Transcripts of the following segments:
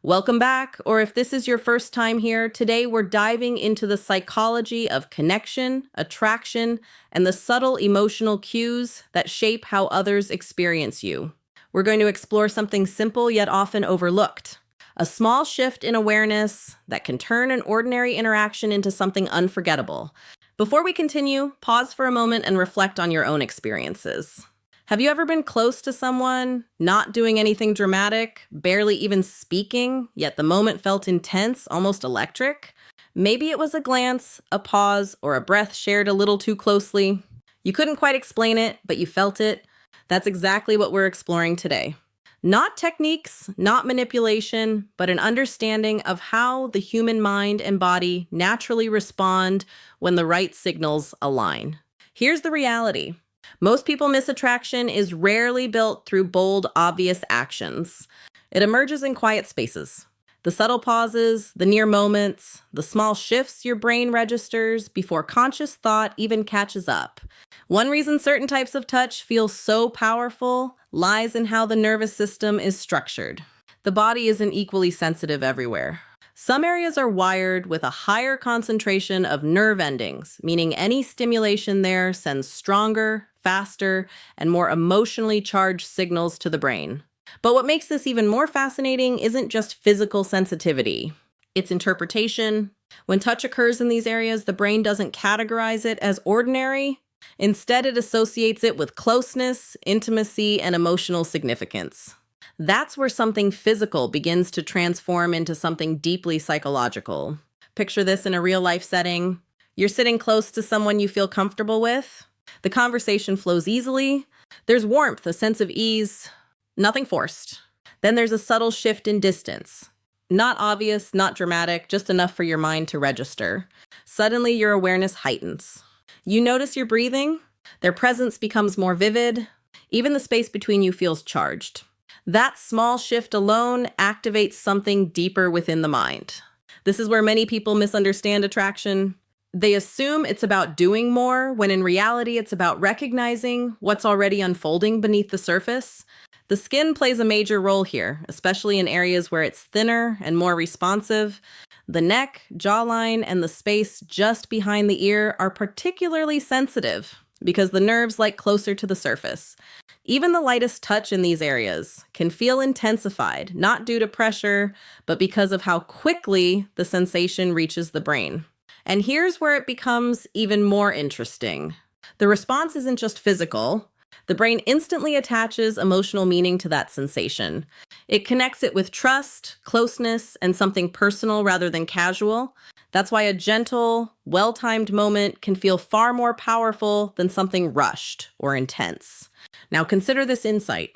Welcome back, or if this is your first time here, today we're diving into the psychology of connection, attraction, and the subtle emotional cues that shape how others experience you. We're going to explore something simple yet often overlooked. A small shift in awareness that can turn an ordinary interaction into something unforgettable. Before we continue, pause for a moment and reflect on your own experiences. Have you ever been close to someone, not doing anything dramatic, barely even speaking, yet the moment felt intense, almost electric? Maybe it was a glance, a pause, or a breath shared a little too closely. You couldn't quite explain it, but you felt it. That's exactly what we're exploring today. Not techniques, not manipulation, but an understanding of how the human mind and body naturally respond when the right signals align. Here's the reality. Most people miss attraction is rarely built through bold, obvious actions. It emerges in quiet spaces. The subtle pauses, the near moments, the small shifts your brain registers before conscious thought even catches up. One reason certain types of touch feel so powerful lies in how the nervous system is structured. The body isn't equally sensitive everywhere. Some areas are wired with a higher concentration of nerve endings, meaning any stimulation there sends stronger, faster, and more emotionally charged signals to the brain. But what makes this even more fascinating isn't just physical sensitivity. It's interpretation. When touch occurs in these areas, the brain doesn't categorize it as ordinary. Instead, it associates it with closeness, intimacy, and emotional significance. That's where something physical begins to transform into something deeply psychological. Picture this in a real-life setting. You're sitting close to someone you feel comfortable with. The conversation flows easily. There's warmth, a sense of ease, nothing forced. Then there's a subtle shift in distance. Not obvious, not dramatic, just enough for your mind to register. Suddenly, your awareness heightens. You notice your breathing. Their presence becomes more vivid. Even the space between you feels charged. That small shift alone activates something deeper within the mind. This is where many people misunderstand attraction. They assume it's about doing more, when in reality it's about recognizing what's already unfolding beneath the surface. The skin plays a major role here, especially in areas where it's thinner and more responsive. The neck, jawline, and the space just behind the ear are particularly sensitive because the nerves lie closer to the surface. Even the lightest touch in these areas can feel intensified, not due to pressure, but because of how quickly the sensation reaches the brain. And here's where it becomes even more interesting. The response isn't just physical. The brain instantly attaches emotional meaning to that sensation. It connects it with trust, closeness, and something personal rather than casual. That's why a gentle, well-timed moment can feel far more powerful than something rushed or intense. Now consider this insight.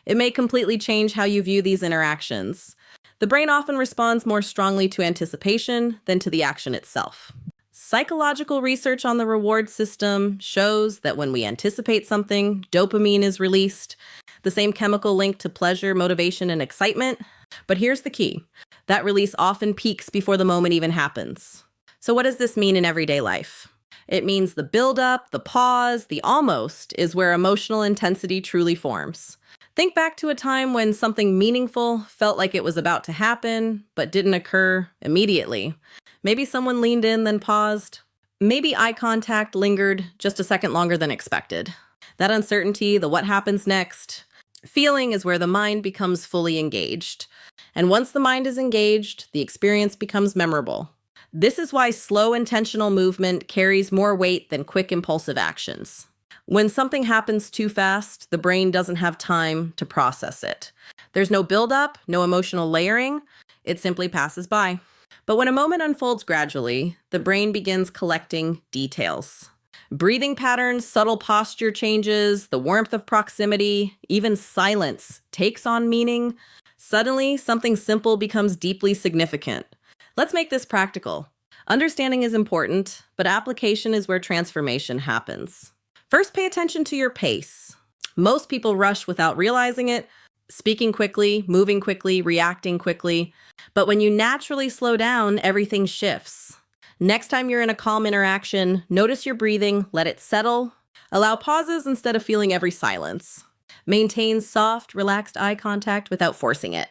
It may completely change how you view these interactions. The brain often responds more strongly to anticipation than to the action itself. Psychological research on the reward system shows that when we anticipate something, dopamine is released, the same chemical linked to pleasure, motivation, and excitement. But here's the key. That release often peaks before the moment even happens. So what does this mean in everyday life? It means the buildup, the pause, the almost is where emotional intensity truly forms. Think back to a time when something meaningful felt like it was about to happen, but didn't occur immediately. Maybe someone leaned in, then paused. Maybe eye contact lingered just a second longer than expected. That uncertainty, the what happens next, feeling is where the mind becomes fully engaged. And once the mind is engaged, the experience becomes memorable. This is why slow, intentional movement carries more weight than quick, impulsive actions. When something happens too fast, the brain doesn't have time to process it. There's no buildup, no emotional layering. It simply passes by. But when a moment unfolds gradually, the brain begins collecting details. Breathing patterns, subtle posture changes, the warmth of proximity, even silence takes on meaning. Suddenly, something simple becomes deeply significant. Let's make this practical. Understanding is important, but application is where transformation happens. First, pay attention to your pace. Most people rush without realizing it, speaking quickly, moving quickly, reacting quickly. But when you naturally slow down, everything shifts. Next time you're in a calm interaction, notice your breathing, let it settle. Allow pauses instead of feeling every silence. Maintain soft, relaxed eye contact without forcing it.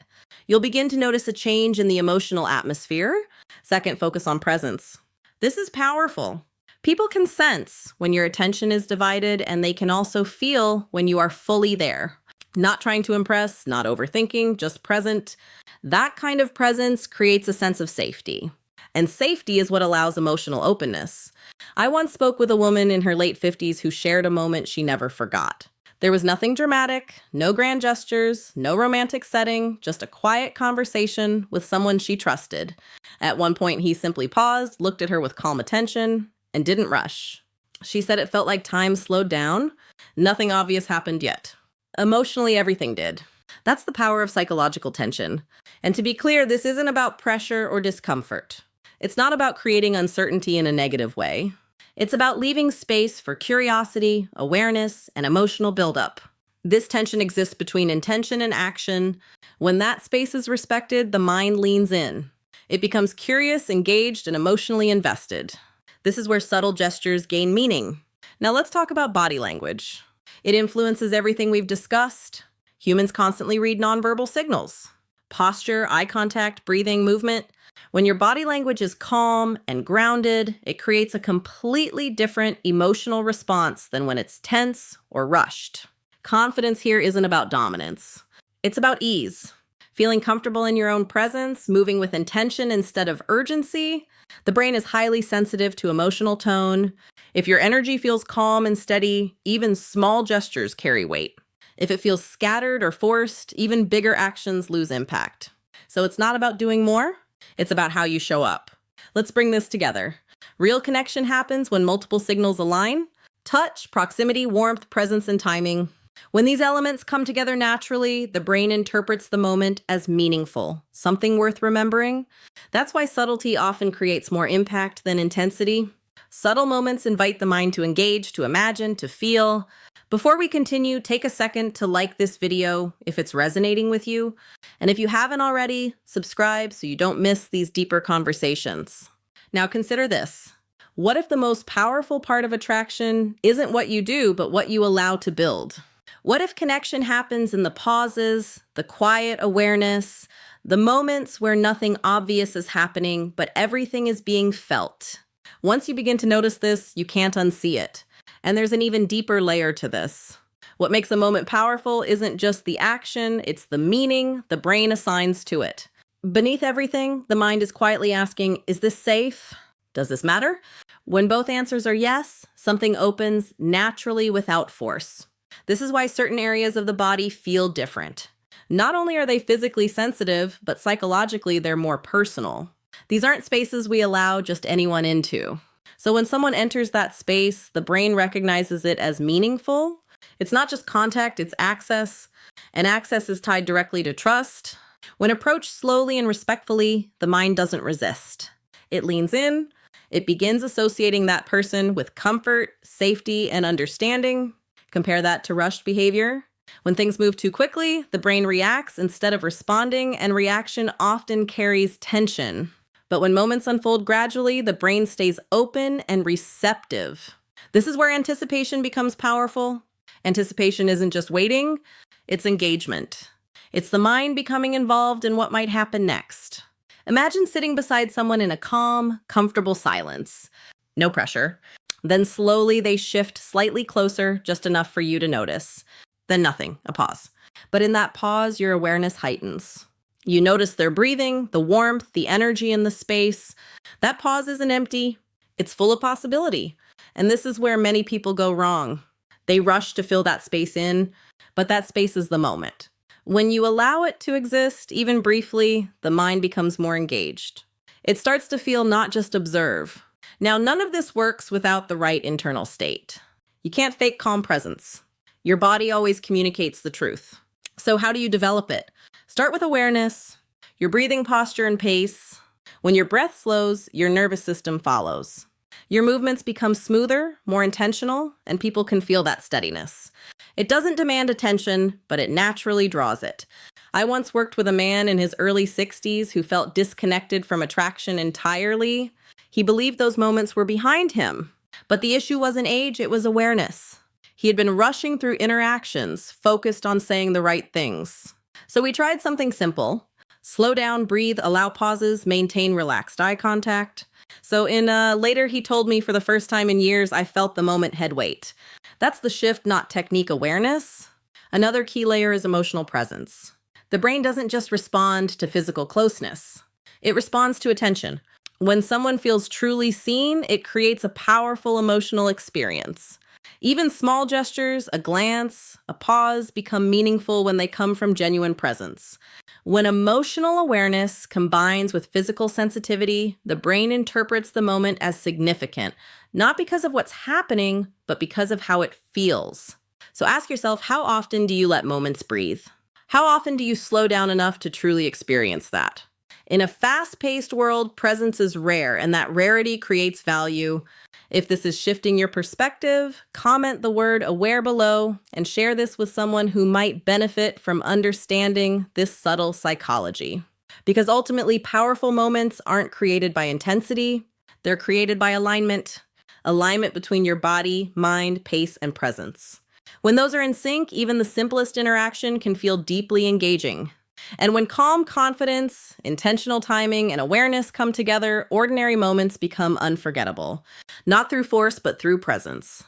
You'll begin to notice a change in the emotional atmosphere. Second, focus on presence. This is powerful. People can sense when your attention is divided, and they can also feel when you are fully there. Not trying to impress, not overthinking, just present. That kind of presence creates a sense of safety. And safety is what allows emotional openness. I once spoke with a woman in her late 50s who shared a moment she never forgot. There was nothing dramatic, no grand gestures, no romantic setting, just a quiet conversation with someone she trusted. At one point, he simply paused, looked at her with calm attention, and didn't rush. She said it felt like time slowed down. Nothing obvious happened yet. Emotionally, everything did. That's the power of psychological tension. And to be clear, this isn't about pressure or discomfort. It's not about creating uncertainty in a negative way. It's about leaving space for curiosity, awareness, and emotional buildup. This tension exists between intention and action. When that space is respected, the mind leans in. It becomes curious, engaged, and emotionally invested. This is where subtle gestures gain meaning. Now let's talk about body language. It influences everything we've discussed. Humans constantly read nonverbal signals. Posture, eye contact, breathing, movement. When your body language is calm and grounded, it creates a completely different emotional response than when it's tense or rushed. Confidence here isn't about dominance. It's about ease. Feeling comfortable in your own presence, moving with intention instead of urgency. The brain is highly sensitive to emotional tone. If your energy feels calm and steady, even small gestures carry weight. If it feels scattered or forced, even bigger actions lose impact. So it's not about doing more, it's about how you show up. Let's bring this together. Real connection happens when multiple signals align: touch, proximity, warmth, presence, and timing. When these elements come together naturally, the brain interprets the moment as meaningful, something worth remembering. That's why subtlety often creates more impact than intensity. Subtle moments invite the mind to engage, to imagine, to feel. Before we continue, take a second to like this video if it's resonating with you. And if you haven't already, subscribe so you don't miss these deeper conversations. Now consider this. What if the most powerful part of attraction isn't what you do, but what you allow to build? What if connection happens in the pauses, the quiet awareness, the moments where nothing obvious is happening, but everything is being felt? Once you begin to notice this, you can't unsee it. And there's an even deeper layer to this. What makes a moment powerful isn't just the action, it's the meaning the brain assigns to it. Beneath everything, the mind is quietly asking, is this safe? Does this matter? When both answers are yes, something opens naturally without force. This is why certain areas of the body feel different. Not only are they physically sensitive, but psychologically they're more personal. These aren't spaces we allow just anyone into. So when someone enters that space, the brain recognizes it as meaningful. It's not just contact, it's access. And access is tied directly to trust. When approached slowly and respectfully, the mind doesn't resist. It leans in. It begins associating that person with comfort, safety, and understanding. Compare that to rushed behavior. When things move too quickly, the brain reacts instead of responding, and reaction often carries tension. But when moments unfold gradually, the brain stays open and receptive. This is where anticipation becomes powerful. Anticipation isn't just waiting, it's engagement. It's the mind becoming involved in what might happen next. Imagine sitting beside someone in a calm, comfortable silence. No pressure. Then slowly they shift slightly closer, just enough for you to notice. Then nothing, a pause. But in that pause, your awareness heightens. You notice their breathing, the warmth, the energy in the space. That pause isn't empty. It's full of possibility. And this is where many people go wrong. They rush to fill that space in, but that space is the moment. When you allow it to exist, even briefly, the mind becomes more engaged. It starts to feel, not just observe. Now, none of this works without the right internal state. You can't fake calm presence. Your body always communicates the truth. So how do you develop it? Start with awareness, your breathing posture and pace. When your breath slows, your nervous system follows. Your movements become smoother, more intentional, and people can feel that steadiness. It doesn't demand attention, but it naturally draws it. I once worked with a man in his early 60s who felt disconnected from attraction entirely. He believed those moments were behind him. But the issue wasn't age, it was awareness. He had been rushing through interactions, focused on saying the right things. So we tried something simple. Slow down, breathe, allow pauses, maintain relaxed eye contact. So in later, he told me for the first time in years, I felt the moment head weight. That's the shift, not technique awareness. Another key layer is emotional presence. The brain doesn't just respond to physical closeness. It responds to attention. When someone feels truly seen, it creates a powerful emotional experience. Even small gestures, a glance, a pause become meaningful when they come from genuine presence. When emotional awareness combines with physical sensitivity, the brain interprets the moment as significant, not because of what's happening, but because of how it feels. So ask yourself, how often do you let moments breathe? How often do you slow down enough to truly experience that? In a fast-paced world, presence is rare, and that rarity creates value. If this is shifting your perspective, comment the word aware below and share this with someone who might benefit from understanding this subtle psychology. Because ultimately, powerful moments aren't created by intensity, they're created by alignment. Alignment between your body, mind, pace, and presence. When those are in sync, even the simplest interaction can feel deeply engaging. And when calm confidence, intentional timing, and awareness come together, ordinary moments become unforgettable. Not through force, but through presence.